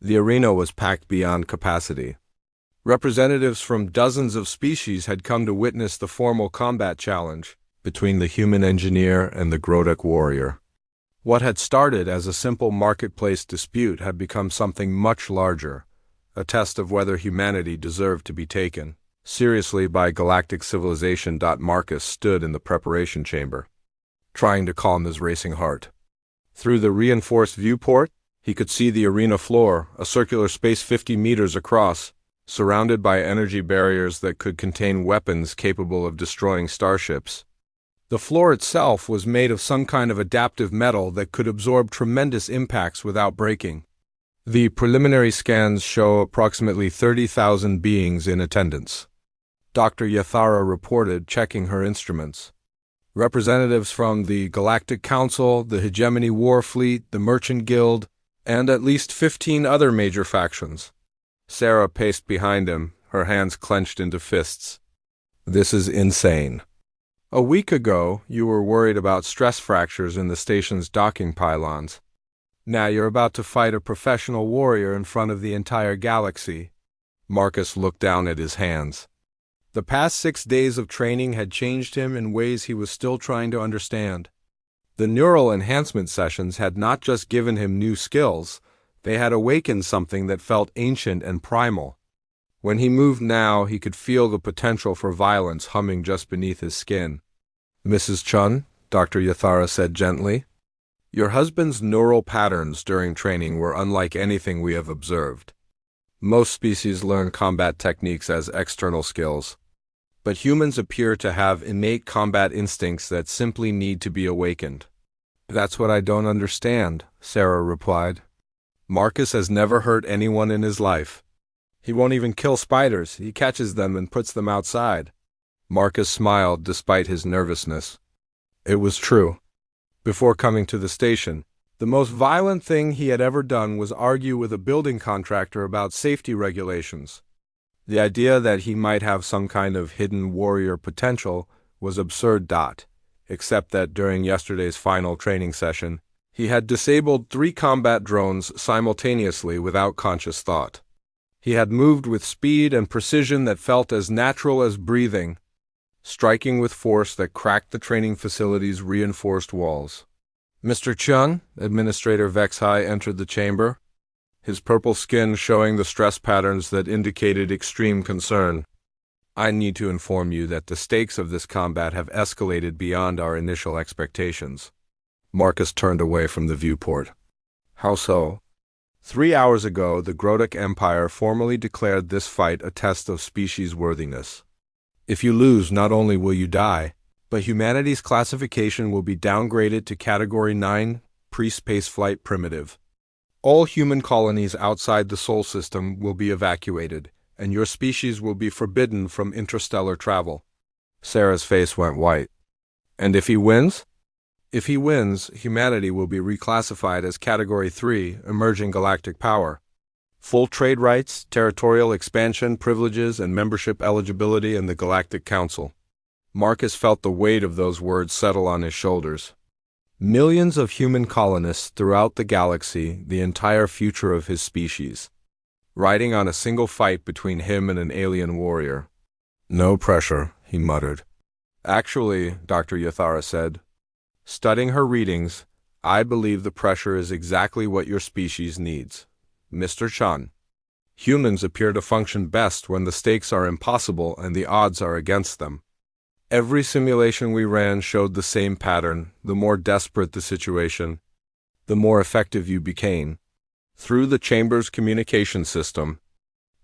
The arena was packed beyond capacity. Representatives from dozens of species had come to witness the formal combat challenge between the human engineer and the Galactic warrior. What had started as a simple marketplace dispute had become something much larger, a test of whether humanity deserved to be taken seriously by galactic civilization. Marcus stood in the preparation chamber, trying to calm his racing heart. Through the reinforced viewport, he could see the arena floor, a circular space 50 meters across, surrounded by energy barriers that could contain weapons capable of destroying starships. The floor itself was made of some kind of adaptive metal that could absorb tremendous impacts without breaking. The preliminary scans show approximately 30,000 beings in attendance. Dr. Yathara reported, checking her instruments. Representatives from the Galactic Council, the Hegemony War Fleet, the Merchant Guild, and at least 15 other major factions. Sarah paced behind him, her hands clenched into fists. This is insane. A week ago, you were worried about stress fractures in the station's docking pylons. Now you're about to fight a professional warrior in front of the entire galaxy. Marcus looked down at his hands. The past 6 days of training had changed him in ways he was still trying to understand. The neural enhancement sessions had not just given him new skills, they had awakened something that felt ancient and primal. When he moved now, he could feel the potential for violence humming just beneath his skin. Mrs. Chun, Dr. Yathara said gently, your husband's neural patterns during training were unlike anything we have observed. Most species learn combat techniques as external skills, but humans appear to have innate combat instincts that simply need to be awakened. That's what I don't understand, Sarah replied. Marcus has never hurt anyone in his life. He won't even kill spiders. He catches them and puts them outside. Marcus smiled despite his nervousness. It was true. Before coming to the station, the most violent thing he had ever done was argue with a building contractor about safety regulations. The idea that he might have some kind of hidden warrior potential was absurd. Except that during yesterday's final training session, he had disabled 3 combat drones simultaneously without conscious thought. He had moved with speed and precision that felt as natural as breathing, striking with force that cracked the training facility's reinforced walls. Mr. Chun, Administrator Vexhai, entered the chamber, his purple skin showing the stress patterns that indicated extreme concern. I need to inform you that the stakes of this combat have escalated beyond our initial expectations. Marcus turned away from the viewport. How so? 3 hours ago, the Galactic Empire formally declared this fight a test of species worthiness. If you lose, not only will you die, but humanity's classification will be downgraded to Category 9, pre-spaceflight primitive. All human colonies outside the Sol system will be evacuated, and your species will be forbidden from interstellar travel. Sarah's face went white. And if he wins? If he wins, humanity will be reclassified as Category 3, emerging galactic power. Full trade rights, territorial expansion, privileges, and membership eligibility in the Galactic Council. Marcus felt the weight of those words settle on his shoulders. Millions of human colonists throughout the galaxy, the entire future of his species, riding on a single fight between him and an alien warrior. No pressure, he muttered. Actually, Dr. Yathara said, studying her readings, I believe the pressure is exactly what your species needs. Mr. Chun. Humans appear to function best when the stakes are impossible and the odds are against them. Every simulation we ran showed the same pattern. The more desperate the situation, the more effective you became. Through the chamber's communication system,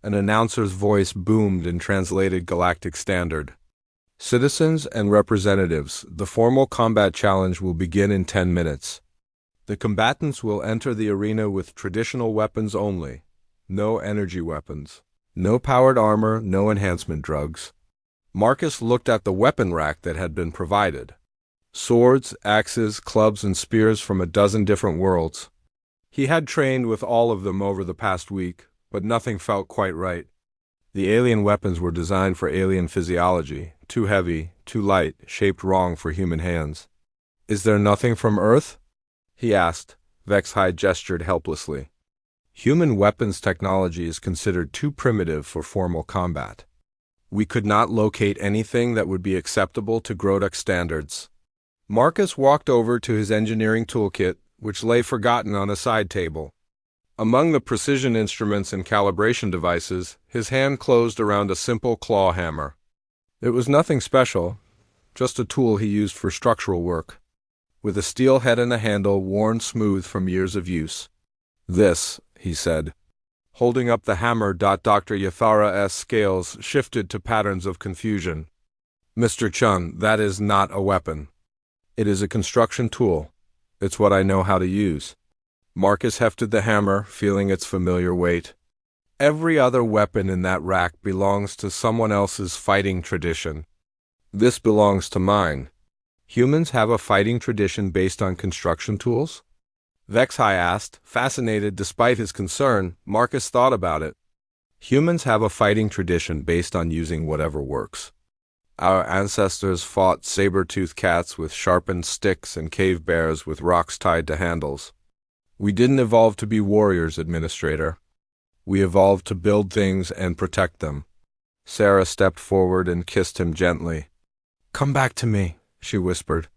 an announcer's voice boomed and translated galactic standard. Citizens and representatives, the formal combat challenge will begin in 10 minutes. The combatants will enter the arena with traditional weapons only. No energy weapons. No powered armor, no enhancement drugs. Marcus looked at the weapon rack that had been provided. Swords, axes, clubs, and spears from a dozen different worlds. He had trained with all of them over the past week, but nothing felt quite right. The alien weapons were designed for alien physiology, too heavy, too light, shaped wrong for human hands. Is there nothing from Earth? He asked. Vexhai gestured helplessly. Human weapons technology is considered too primitive for formal combat. We could not locate anything that would be acceptable to Grodek standards. Marcus walked over to his engineering toolkit, which lay forgotten on a side table. Among the precision instruments and calibration devices, his hand closed around a simple claw hammer. It was nothing special, just a tool he used for structural work, with a steel head and a handle worn smooth from years of use. "This," he said, holding up the hammer. Dr. Yathara's scales shifted to patterns of confusion. "Mr. Chun, that is not a weapon. It is a construction tool. It's what I know how to use." Marcus hefted the hammer, feeling its familiar weight. "Every other weapon in that rack belongs to someone else's fighting tradition. This belongs to mine." "Humans have a fighting tradition based on construction tools?" Vexhai asked, fascinated despite his concern. Marcus thought about it. "Humans have a fighting tradition based on using whatever works. Our ancestors fought saber-toothed cats with sharpened sticks and cave bears with rocks tied to handles. We didn't evolve to be warriors, Administrator. We evolved to build things and protect them." Sarah stepped forward and kissed him gently. "Come back to me," she whispered.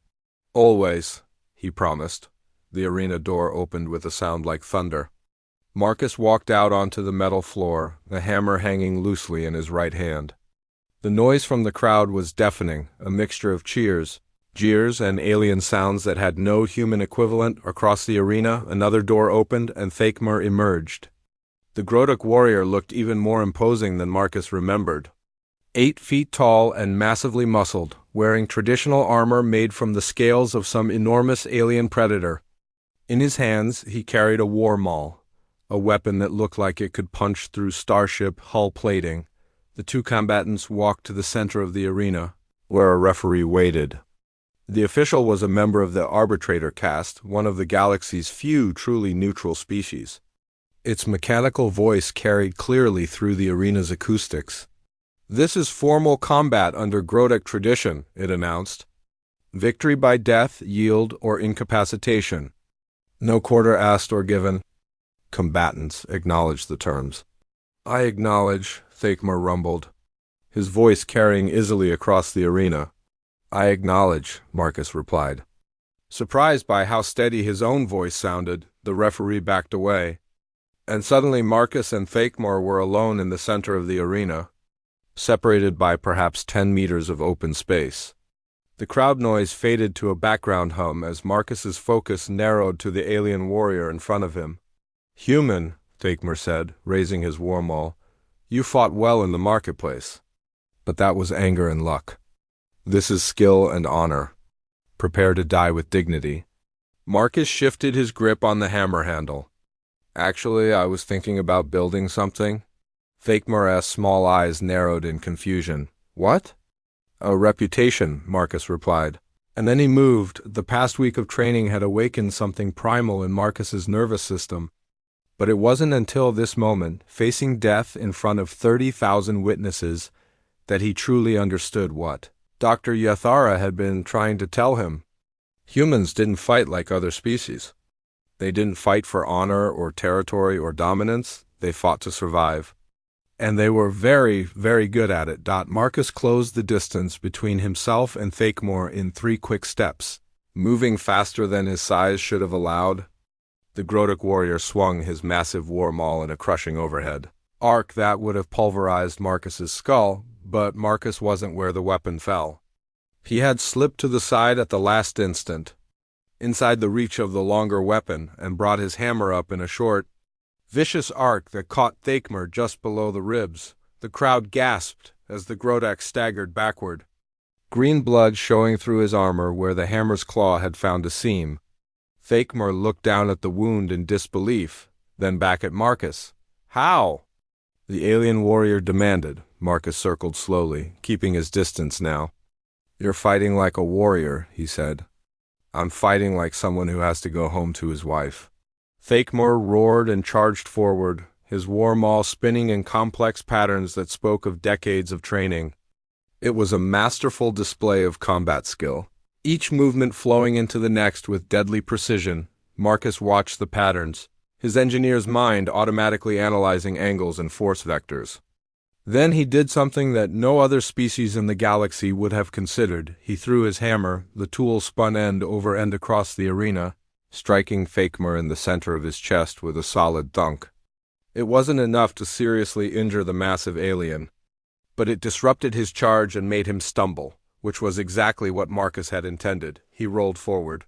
"Always," he promised. The arena door opened with a sound like thunder. Marcus walked out onto the metal floor, the hammer hanging loosely in his right hand. The noise from the crowd was deafening, a mixture of cheers, jeers, and alien sounds that had no human equivalent. Across the arena, another door opened and Thakmur emerged. The Grodek warrior looked even more imposing than Marcus remembered. 8 feet tall and massively muscled, wearing traditional armor made from the scales of some enormous alien predator. In his hands, he carried a war maul, a weapon that looked like it could punch through starship hull plating. The two combatants walked to the center of the arena, where a referee waited. The official was a member of the Arbitrator caste, one of the galaxy's few truly neutral species. Its mechanical voice carried clearly through the arena's acoustics. "This is formal combat under Grodek tradition," it announced. "Victory by death, yield, or incapacitation. No quarter asked or given." Combatants acknowledged the terms. "I acknowledge," Thakmur rumbled, his voice carrying easily across the arena. "I acknowledge," Marcus replied. Surprised by how steady his own voice sounded, the referee backed away, and suddenly Marcus and Thakmur were alone in the center of the arena, separated by perhaps 10 meters of open space. The crowd noise faded to a background hum as Marcus's focus narrowed to the alien warrior in front of him. "Human," Thakmur said, raising his war maul, "you fought well in the marketplace. But that was anger and luck. This is skill and honor. Prepare to die with dignity." Marcus shifted his grip on the hammer handle. "Actually, I was thinking about building something." Thakmur's small eyes narrowed in confusion. "What?" "A reputation," Marcus replied. And then he moved. The past week of training had awakened something primal in Marcus's nervous system. But it wasn't until this moment, facing death in front of 30,000 witnesses, that he truly understood what Dr. Yathara had been trying to tell him. Humans didn't fight like other species. They didn't fight for honor or territory or dominance. They fought to survive. And they were very, very good at it. Marcus closed the distance between himself and Thakmur in 3 quick steps, moving faster than his size should have allowed. The Grodek warrior swung his massive war maul in a crushing overhead arc that would have pulverized Marcus's skull, but Marcus wasn't where the weapon fell. He had slipped to the side at the last instant, inside the reach of the longer weapon, and brought his hammer up in a short, vicious arc that caught Thakmur just below the ribs. The crowd gasped as the Grodek staggered backward, green blood showing through his armor where the hammer's claw had found a seam. Thakmur looked down at the wound in disbelief, then back at Marcus. "How?" the alien warrior demanded. Marcus circled slowly, keeping his distance now. "You're fighting like a warrior," he said. "I'm fighting like someone who has to go home to his wife." Thakmur roared and charged forward, his war maul spinning in complex patterns that spoke of decades of training. It was a masterful display of combat skill, each movement flowing into the next with deadly precision. Marcus watched the patterns, his engineer's mind automatically analyzing angles and force vectors. Then he did something that no other species in the galaxy would have considered. He threw his hammer, the tool spun end over end across the arena, striking Fakemur in the center of his chest with a solid thunk. It wasn't enough to seriously injure the massive alien, but it disrupted his charge and made him stumble, which was exactly what Marcus had intended. He rolled forward,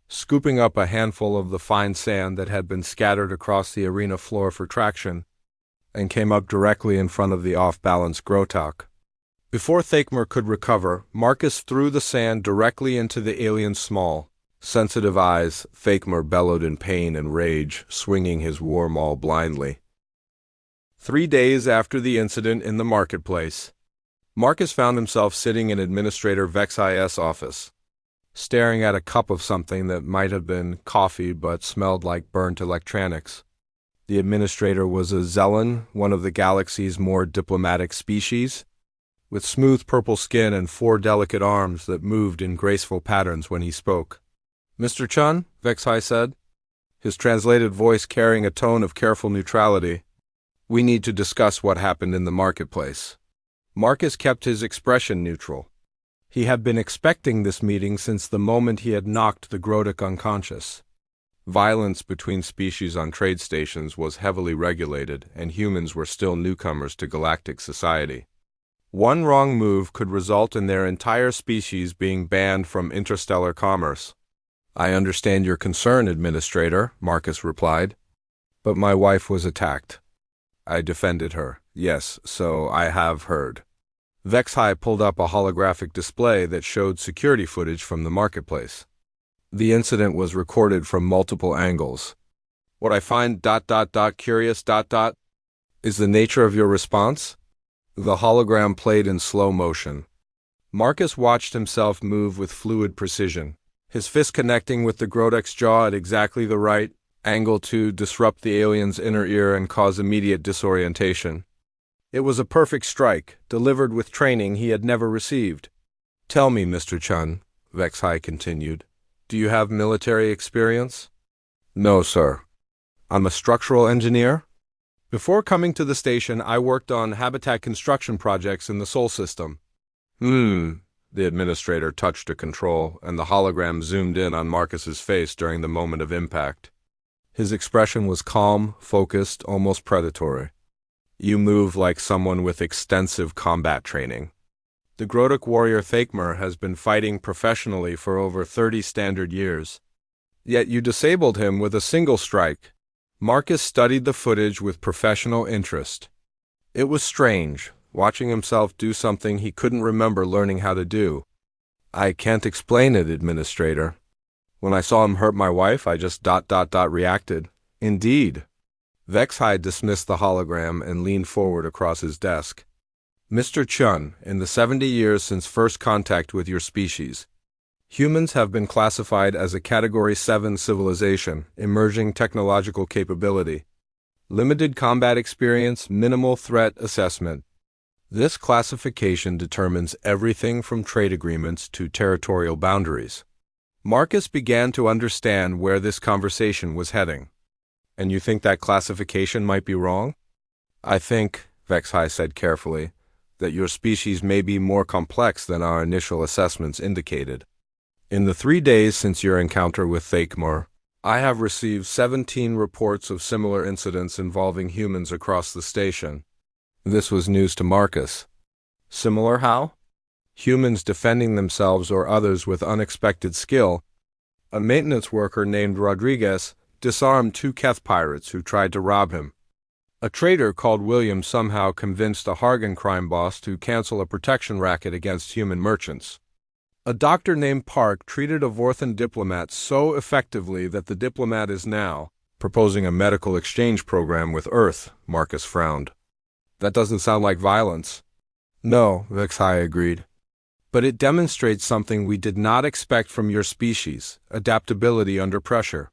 scooping up a handful of the fine sand that had been scattered across the arena floor for traction, and came up directly in front of the off-balance Grotok. Before Fakemur could recover, Marcus threw the sand directly into the alien's small, sensitive eyes. Fakemur bellowed in pain and rage, swinging his war maul blindly. 3 days after the incident in the marketplace, Marcus found himself sitting in Administrator Vex's office, staring at a cup of something that might have been coffee but smelled like burnt electronics. The administrator was a Zellan, one of the galaxy's more diplomatic species, with smooth purple skin and 4 delicate arms that moved in graceful patterns when he spoke. "Mr. Chun," Vexai said, his translated voice carrying a tone of careful neutrality, "we need to discuss what happened in the marketplace." Marcus kept his expression neutral. He had been expecting this meeting since the moment he had knocked the Grotok unconscious. Violence between species on trade stations was heavily regulated, and humans were still newcomers to galactic society. One wrong move could result in their entire species being banned from interstellar commerce. "I understand your concern, Administrator," Marcus replied, "but my wife was attacked. I defended her. Yes, so I have heard." Vexai pulled up a holographic display that showed security footage from the marketplace. The incident was recorded from multiple angles. "What I find curious is the nature of your response?" The hologram played in slow motion. Marcus watched himself move with fluid precision, his fist connecting with the Grotok's jaw at exactly the right angle to disrupt the alien's inner ear and cause immediate disorientation. It was a perfect strike, delivered with training he had never received. "Tell me, Mr. Chun," Vexai continued, "do you have military experience?" "No, sir. I'm a structural engineer. Before coming to the station, I worked on habitat construction projects in the Sol system." The administrator touched a control, and the hologram zoomed in on Marcus's face during the moment of impact. His expression was calm, focused, almost predatory. "You move like someone with extensive combat training. The Grotok warrior Fakemur has been fighting professionally for over 30 standard years. Yet you disabled him with a single strike." Marcus studied the footage with professional interest. It was strange, watching himself do something he couldn't remember learning how to do. "I can't explain it, Administrator. When I saw him hurt my wife, I just reacted." "Indeed." Vexai dismissed the hologram and leaned forward across his desk. "Mr. Chun, in the 70 years since first contact with your species, humans have been classified as a Category 7 civilization, emerging technological capability, limited combat experience, minimal threat assessment. This classification determines everything from trade agreements to territorial boundaries." Marcus began to understand where this conversation was heading. "And you think that classification might be wrong?" "I think," Vexai said carefully, "that your species may be more complex than our initial assessments indicated. In the 3 days since your encounter with Fakemur, I have received 17 reports of similar incidents involving humans across the station." This was news to Marcus. "Similar how?" "Humans defending themselves or others with unexpected skill. A maintenance worker named Rodriguez disarmed 2 Keth pirates who tried to rob him. A trader called William somehow convinced a Hargan crime boss to cancel a protection racket against human merchants. A doctor named Park treated a Vorthan diplomat so effectively that the diplomat is now proposing a medical exchange program with Earth." Marcus frowned. "That doesn't sound like violence." "No," Vexai agreed. "But it demonstrates something we did not expect from your species: adaptability under pressure.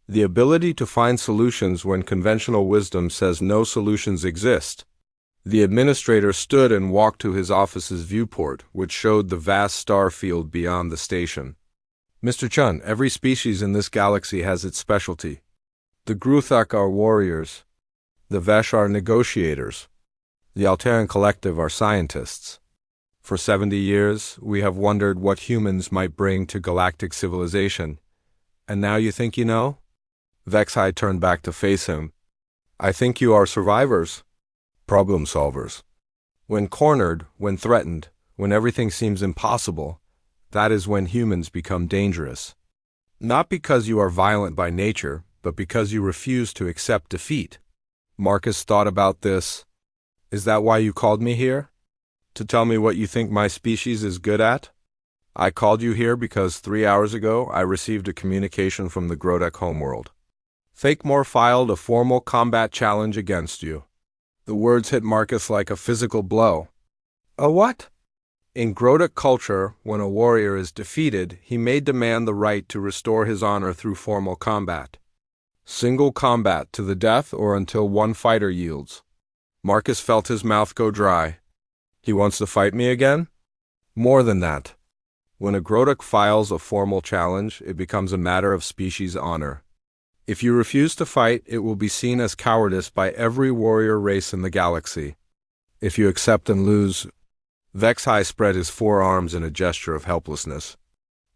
The ability to find solutions when conventional wisdom says no solutions exist." The administrator stood and walked to his office's viewport, which showed the vast star field beyond the station. "Mr. Chun, every species in this galaxy has its specialty. The Gruthak are warriors. The Vesh are negotiators. The Alteran Collective are scientists. For 70 years, we have wondered what humans might bring to galactic civilization. And now you think you know? Vexhai turned back to face him. I think you are survivors. Problem solvers. When cornered, when threatened, when everything seems impossible, that is when humans become dangerous. Not because you are violent by nature, but because you refuse to accept defeat. Marcus thought about this. Is that why you called me here? To tell me what you think my species is good at? I called you here because 3 hours ago I received a communication from the Grodek homeworld. Fakemore filed a formal combat challenge against you. The words hit Marcus like a physical blow. A what? In Grodek culture, when a warrior is defeated, he may demand the right to restore his honor through formal combat. Single combat to the death or until one fighter yields. Marcus felt his mouth go dry. He wants to fight me again? More than that. When a Grodek files a formal challenge, it becomes a matter of species honor. If you refuse to fight, it will be seen as cowardice by every warrior race in the galaxy. If you accept and lose, Vexhai spread his forearms in a gesture of helplessness.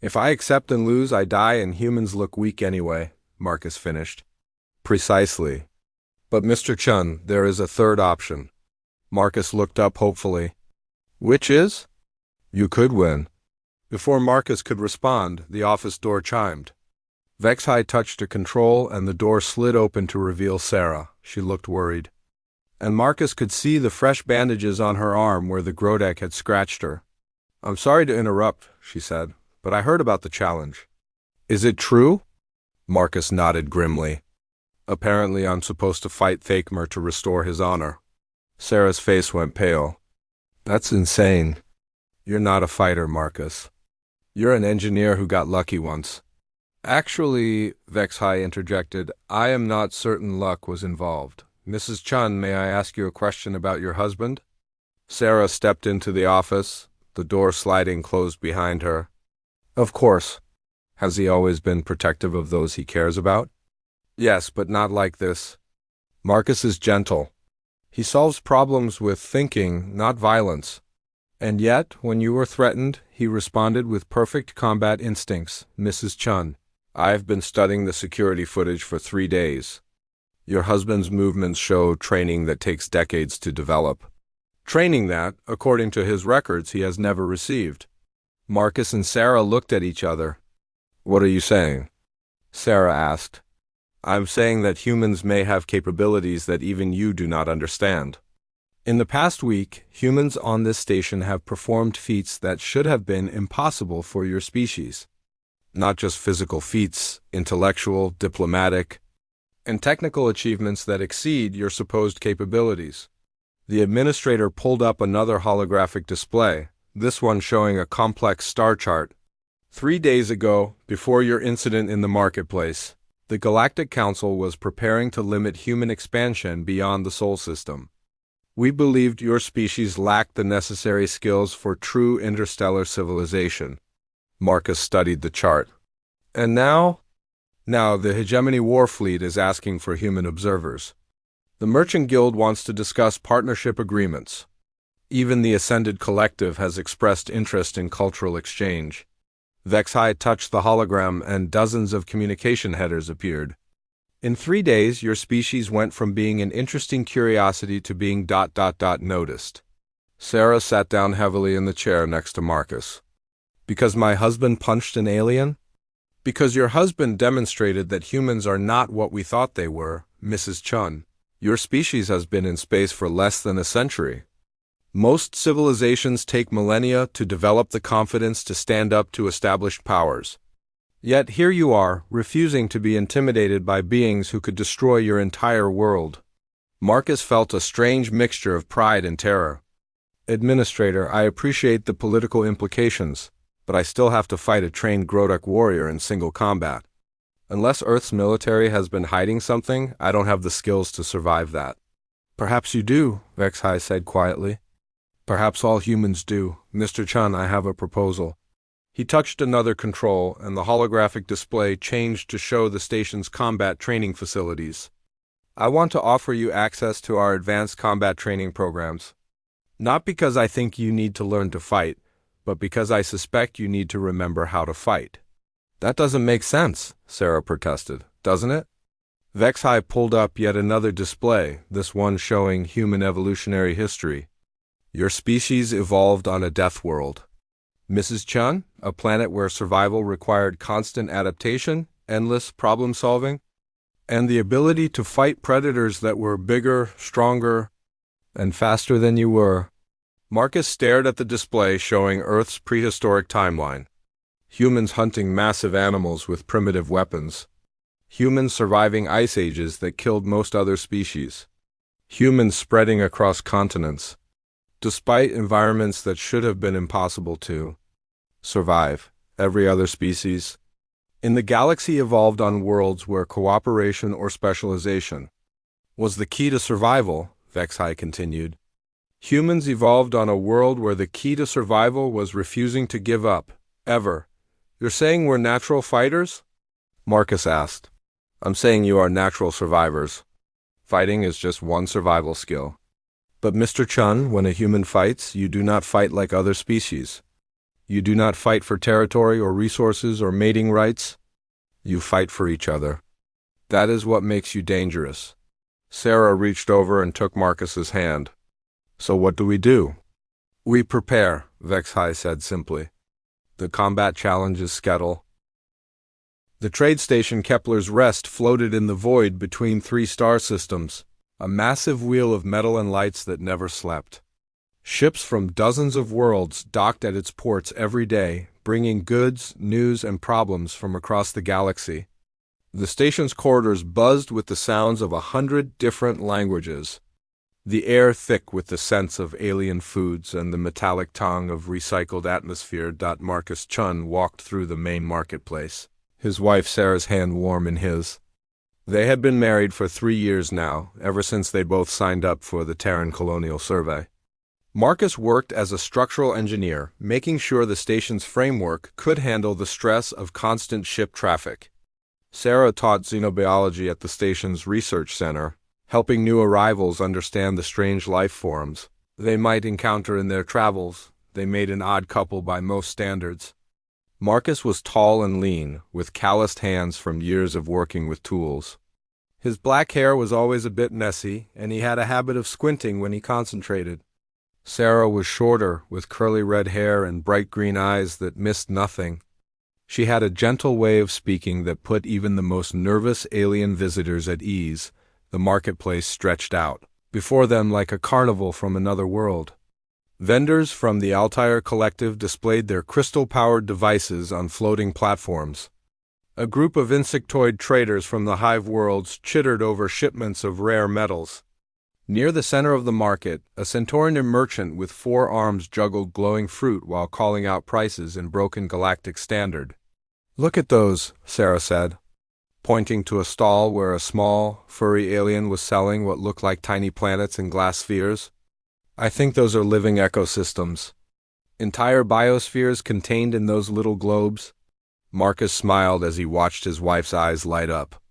If I accept and lose, I die and humans look weak anyway, Marcus finished. Precisely. But Mr. Chun, there is a third option. Marcus looked up hopefully. Which is? You could win. Before Marcus could respond, the office door chimed. Vexhai touched a control and the door slid open to reveal Sarah. She looked worried. And Marcus could see the fresh bandages on her arm where the Grodek had scratched her. I'm sorry to interrupt, she said, but I heard about the challenge. Is it true? Marcus nodded grimly. Apparently I'm supposed to fight Thakmer to restore his honor. Sarah's face went pale. That's insane. You're not a fighter, Marcus. You're an engineer who got lucky once. Actually, Vexhai interjected, I am not certain luck was involved. Mrs. Chun, may I ask you a question about your husband? Sarah stepped into the office, the door sliding closed behind her. Of course. Has he always been protective of those he cares about? Yes, but not like this. Marcus is gentle. He solves problems with thinking, not violence. And yet, when you were threatened, he responded with perfect combat instincts, Mrs. Chun. I've been studying the security footage for 3 days. Your husband's movements show training that takes decades to develop. Training that, according to his records, he has never received. Marcus and Sarah looked at each other. What are you saying? Sarah asked. I'm saying that humans may have capabilities that even you do not understand. In the past week, humans on this station have performed feats that should have been impossible for your species. Not just physical feats, intellectual, diplomatic, and technical achievements that exceed your supposed capabilities. The administrator pulled up another holographic display, this one showing a complex star chart. 3 days ago, before your incident in the marketplace, the Galactic Council was preparing to limit human expansion beyond the Sol system. We believed your species lacked the necessary skills for true interstellar civilization. Marcus studied the chart. And now? Now the Hegemony War Fleet is asking for human observers. The Merchant Guild wants to discuss partnership agreements. Even the Ascended Collective has expressed interest in cultural exchange. Vexhai touched the hologram and dozens of communication headers appeared. In 3 days, your species went from being an interesting curiosity to being ... noticed. Sarah sat down heavily in the chair next to Marcus. Because my husband punched an alien? Because your husband demonstrated that humans are not what we thought they were, Mrs. Chun. Your species has been in space for less than a century. Most civilizations take millennia to develop the confidence to stand up to established powers. Yet here you are, refusing to be intimidated by beings who could destroy your entire world. Marcus felt a strange mixture of pride and terror. Administrator, I appreciate the political implications, but I still have to fight a trained Grodek warrior in single combat. Unless Earth's military has been hiding something, I don't have the skills to survive that. Perhaps you do, Vexhai said quietly. Perhaps all humans do. Mr. Chun, I have a proposal. He touched another control, and the holographic display changed to show the station's combat training facilities. I want to offer you access to our advanced combat training programs. Not because I think you need to learn to fight, but because I suspect you need to remember how to fight. That doesn't make sense, Sarah protested, doesn't it? Vexhai pulled up yet another display, this one showing human evolutionary history. Your species evolved on a death world. Mrs. Chun, a planet where survival required constant adaptation, endless problem-solving, and the ability to fight predators that were bigger, stronger, and faster than you were. Marcus stared at the display showing Earth's prehistoric timeline. Humans hunting massive animals with primitive weapons. Humans surviving ice ages that killed most other species. Humans spreading across continents, despite environments that should have been impossible to survive. Every other species in the galaxy evolved on worlds where cooperation or specialization was the key to survival, Vexhai continued. Humans evolved on a world where the key to survival was refusing to give up, ever. You're saying we're natural fighters? Marcus asked. I'm saying you are natural survivors. Fighting is just one survival skill. But Mr. Chun, when a human fights, you do not fight like other species. You do not fight for territory or resources or mating rights. You fight for each other. That is what makes you dangerous. Sarah reached over and took Marcus's hand. So what do we do? We prepare, Vexhai said simply. The combat challenge is Skettle. The trade station Kepler's Rest floated in the void between three star systems, a massive wheel of metal and lights that never slept. Ships from dozens of worlds docked at its ports every day, bringing goods, news, and problems from across the galaxy. The station's corridors buzzed with the sounds of 100 different languages, the air thick with the scents of alien foods and the metallic tongue of recycled atmosphere. Marcus Chun walked through the main marketplace, his wife Sarah's hand warm in his. They had been married for 3 years now, ever since they both signed up for the Terran Colonial Survey. Marcus worked as a structural engineer, making sure the station's framework could handle the stress of constant ship traffic. Sarah taught xenobiology at the station's research center, helping new arrivals understand the strange life forms they might encounter in their travels. They made an odd couple by most standards. Marcus was tall and lean, with calloused hands from years of working with tools. His black hair was always a bit messy, and he had a habit of squinting when he concentrated. Sarah was shorter, with curly red hair and bright green eyes that missed nothing. She had a gentle way of speaking that put even the most nervous alien visitors at ease. The marketplace stretched out before them like a carnival from another world. Vendors from the Altair Collective displayed their crystal-powered devices on floating platforms. A group of insectoid traders from the Hive worlds chittered over shipments of rare metals. Near the center of the market, a Centaurian merchant with 4 arms juggled glowing fruit while calling out prices in broken galactic standard. Look at those, Sarah said, pointing to a stall where a small, furry alien was selling what looked like tiny planets and glass spheres. I think those are living ecosystems. Entire biospheres contained in those little globes. Marcus smiled as he watched his wife's eyes light up.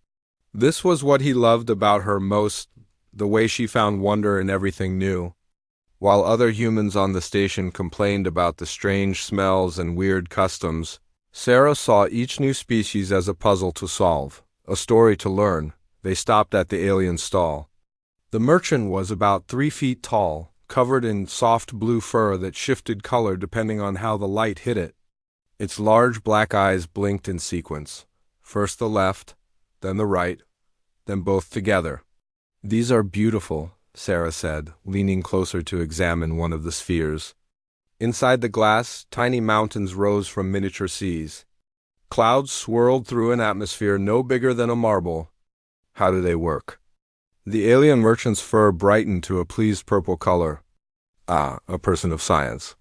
This was what he loved about her most, the way she found wonder in everything new. While other humans on the station complained about the strange smells and weird customs, Sarah saw each new species as a puzzle to solve, a story to learn. They stopped at the alien stall. The merchant was about 3 feet tall, covered in soft blue fur that shifted color depending on how the light hit it. Its large black eyes blinked in sequence, first the left, then the right, then both together. These are beautiful, Sarah said, leaning closer to examine one of the spheres. Inside the glass, tiny mountains rose from miniature seas. Clouds swirled through an atmosphere no bigger than a marble. How do they work? The alien merchant's fur brightened to a pleased purple color. Ah, a person of science.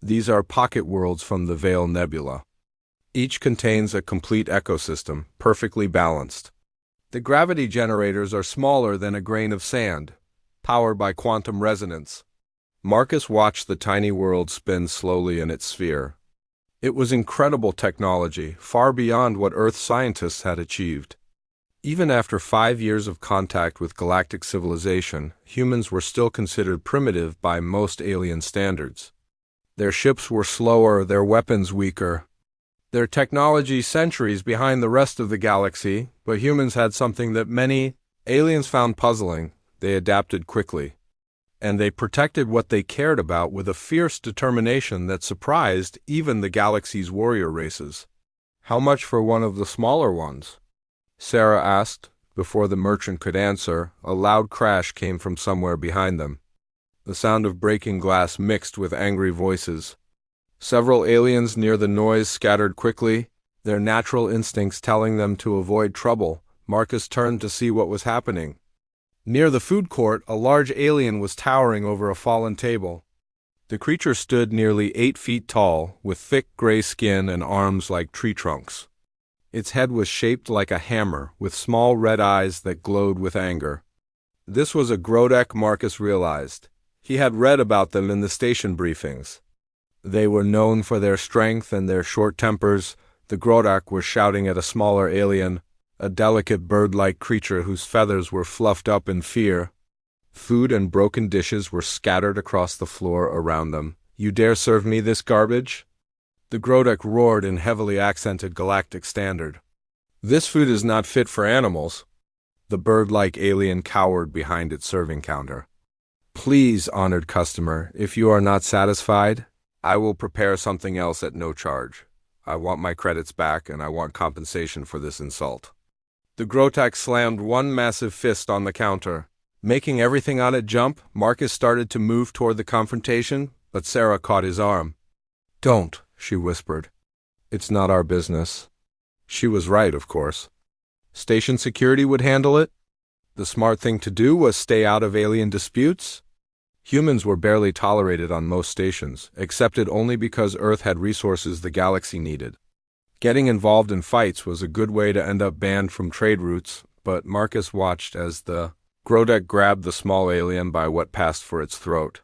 These are pocket worlds from the Veil Nebula. Each contains a complete ecosystem, perfectly balanced. The gravity generators are smaller than a grain of sand, powered by quantum resonance. Marcus watched the tiny world spin slowly in its sphere. It was incredible technology, far beyond what Earth scientists had achieved. Even after 5 years of contact with galactic civilization, humans were still considered primitive by most alien standards. Their ships were slower, their weapons weaker, their technology centuries behind the rest of the galaxy, but humans had something that many aliens found puzzling. They adapted quickly, and they protected what they cared about with a fierce determination that surprised even the galaxy's warrior races. "How much for one of the smaller ones?" Sarah asked. Before the merchant could answer, a loud crash came from somewhere behind them. The sound of breaking glass mixed with angry voices. Several aliens near the noise scattered quickly, their natural instincts telling them to avoid trouble. Marcus turned to see what was happening. Near the food court, a large alien was towering over a fallen table. The creature stood nearly 8 feet tall, with thick gray skin and arms like tree trunks. Its head was shaped like a hammer, with small red eyes that glowed with anger. This was a Grodek, Marcus realized. He had read about them in the station briefings. They were known for their strength and their short tempers. The Grodek were shouting at a smaller alien, a delicate bird-like creature whose feathers were fluffed up in fear. Food and broken dishes were scattered across the floor around them. "You dare serve me this garbage?" The Grodek roared in heavily accented galactic standard. "This food is not fit for animals." The bird-like alien cowered behind its serving counter. "Please, honored customer, if you are not satisfied, I will prepare something else at no charge. I want my credits back, and I want compensation for this insult." The Grodek slammed one massive fist on the counter. Making everything on it jump, Marcus started to move toward the confrontation, but Sarah caught his arm. "Don't," she whispered. "It's not our business." She was right, of course. Station security would handle it. The smart thing to do was stay out of alien disputes. Humans were barely tolerated on most stations, accepted only because Earth had resources the galaxy needed. Getting involved in fights was a good way to end up banned from trade routes, but Marcus watched as the Grodek grabbed the small alien by what passed for its throat.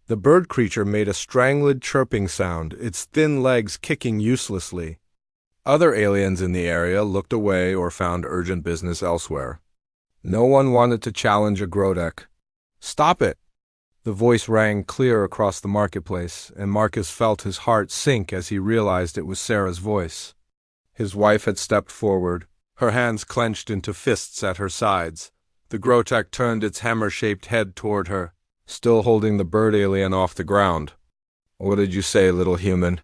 The bird creature made a strangled chirping sound, its thin legs kicking uselessly. Other aliens in the area looked away or found urgent business elsewhere. No one wanted to challenge a Grodek. "Stop it!" The voice rang clear across the marketplace, and Marcus felt his heart sink as he realized it was Sarah's voice. His wife had stepped forward, her hands clenched into fists at her sides. The Grodek turned its hammer-shaped head toward her, still holding the bird alien off the ground. "What did you say, little human?"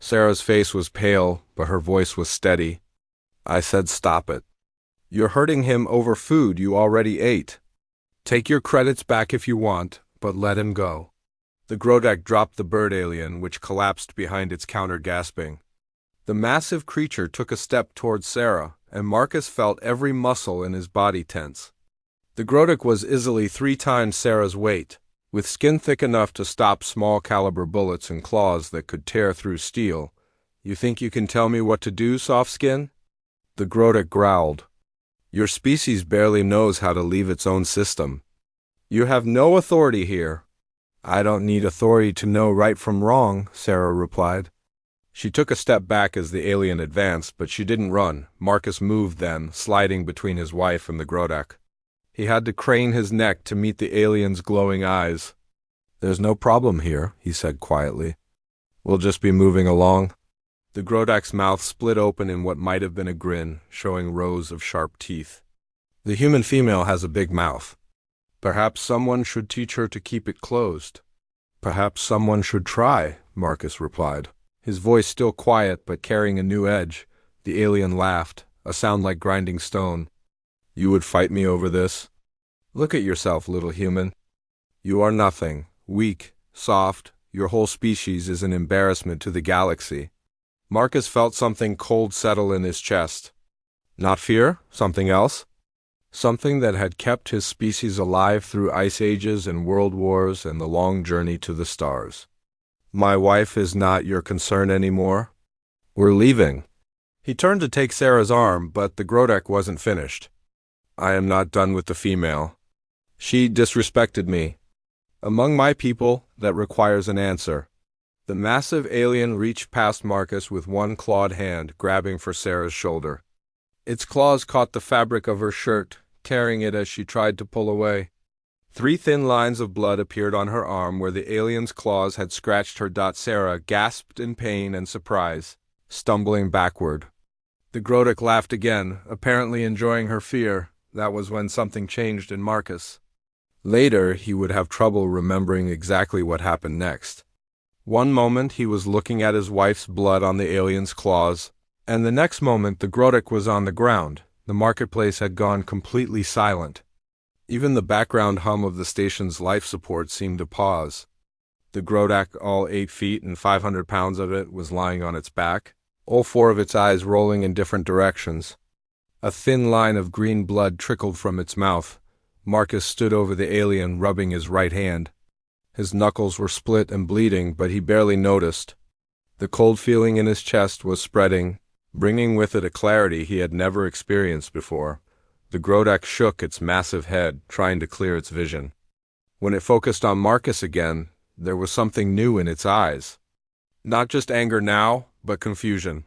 Sarah's face was pale, but her voice was steady. "I said stop it. You're hurting him over food you already ate. Take your credits back if you want, but let him go." The Grodek dropped the bird alien, which collapsed behind its counter gasping. The massive creature took a step towards Sarah, and Marcus felt every muscle in his body tense. The Grodek was easily 3 times Sarah's weight, with skin thick enough to stop small-caliber bullets and claws that could tear through steel. "You think you can tell me what to do, soft skin?" The Grodek growled. "Your species barely knows how to leave its own system. You have no authority here." "I don't need authority to know right from wrong," Sarah replied. She took a step back as the alien advanced, but she didn't run. Marcus moved then, sliding between his wife and the Grodek. He had to crane his neck to meet the alien's glowing eyes. "There's no problem here," he said quietly. "We'll just be moving along." The Grodek's mouth split open in what might have been a grin, showing rows of sharp teeth. "The human female has a big mouth. Perhaps someone should teach her to keep it closed." "Perhaps someone should try," Marcus replied, his voice still quiet but carrying a new edge. The alien laughed, a sound like grinding stone. "You would fight me over this? Look at yourself, little human. You are nothing, weak, soft. Your whole species is an embarrassment to the galaxy." Marcus felt something cold settle in his chest. Not fear, something else. Something that had kept his species alive through ice ages and world wars and the long journey to the stars. "My wife is not your concern anymore. We're leaving." He turned to take Sarah's arm, but the Grodek wasn't finished. "I am not done with the female. She disrespected me. Among my people, that requires an answer." The massive alien reached past Marcus with one clawed hand, grabbing for Sarah's shoulder. Its claws caught the fabric of her shirt, tearing it as she tried to pull away. 3 thin lines of blood appeared on her arm where the alien's claws had scratched her. Sarah gasped in pain and surprise, stumbling backward. The Grodak laughed again, apparently enjoying her fear. That was when something changed in Marcus. Later, he would have trouble remembering exactly what happened next. One moment he was looking at his wife's blood on the alien's claws, and the next moment the Grodak was on the ground. The marketplace had gone completely silent. Even the background hum of the station's life support seemed to pause. The Grodak, all 8 feet and 500 pounds of it, was lying on its back, all 4 of its eyes rolling in different directions. A thin line of green blood trickled from its mouth. Marcus stood over the alien, rubbing his right hand. His knuckles were split and bleeding, but he barely noticed. The cold feeling in his chest was spreading, bringing with it a clarity he had never experienced before. The Grodak shook its massive head, trying to clear its vision. When it focused on Marcus again, there was something new in its eyes. Not just anger now, but confusion.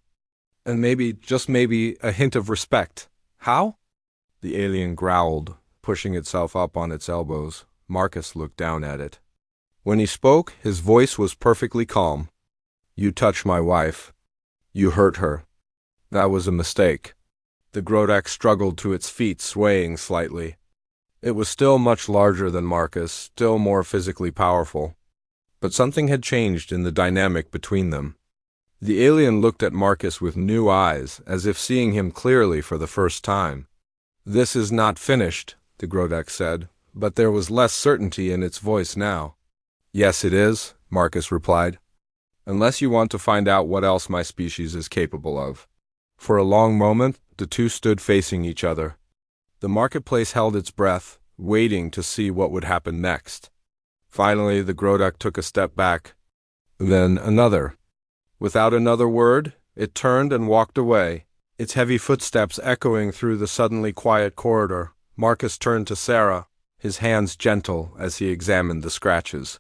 And maybe, just maybe, a hint of respect. How? The alien growled, pushing itself up on its elbows. Marcus looked down at it. When he spoke, his voice was perfectly calm. You touched my wife. You hurt her. That was a mistake. The Grodak struggled to its feet, swaying slightly. It was still much larger than Marcus, still more physically powerful. But something had changed in the dynamic between them. The alien looked at Marcus with new eyes, as if seeing him clearly for the first time. This is not finished, the Grodak said, but there was less certainty in its voice now. Yes, it is, Marcus replied. Unless you want to find out what else my species is capable of. For a long moment, the two stood facing each other. The marketplace held its breath, waiting to see what would happen next. Finally, the Grodak took a step back. Then another. Without another word, it turned and walked away, its heavy footsteps echoing through the suddenly quiet corridor. Marcus turned to Sarah, his hands gentle as he examined the scratches.